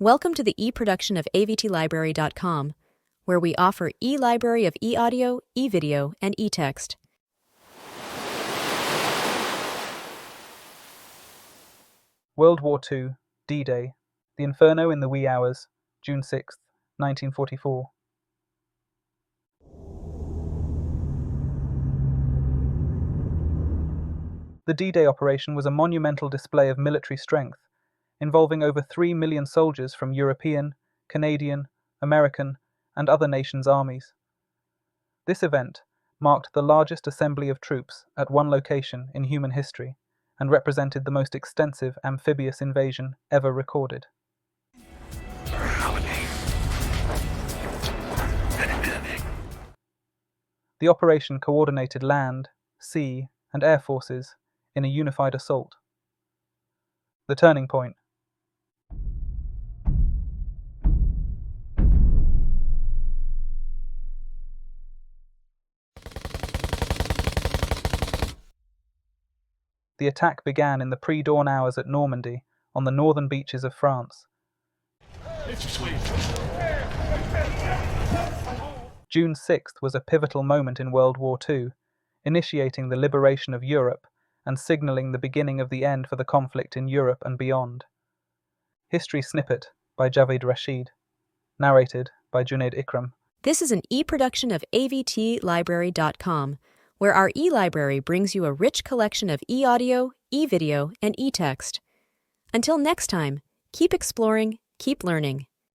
Welcome to the e-production of avtlibrary.com, where we offer e-library of e-audio, e-video, and e-text. World War II, D-Day, The Inferno in the Wee Hours, June 6, 1944. The D-Day operation was a monumental display of military strength, involving over 3 million soldiers from European, Canadian, American, and other nations' armies. This event marked the largest assembly of troops at one location in human history and represented the most extensive amphibious invasion ever recorded. The operation coordinated land, sea, and air forces in a unified assault. The turning point. The attack began in the pre-dawn hours at Normandy, on the northern beaches of France. June 6th was a pivotal moment in World War II, initiating the liberation of Europe and signalling the beginning of the end for the conflict in Europe and beyond. History Snippet by Javed Rashid. Narrated by Junaid Ikram. This is an e-production of avtlibrary.com, where our e-library brings you a rich collection of e-audio, e-video, and e-text. Until next time, keep exploring, keep learning.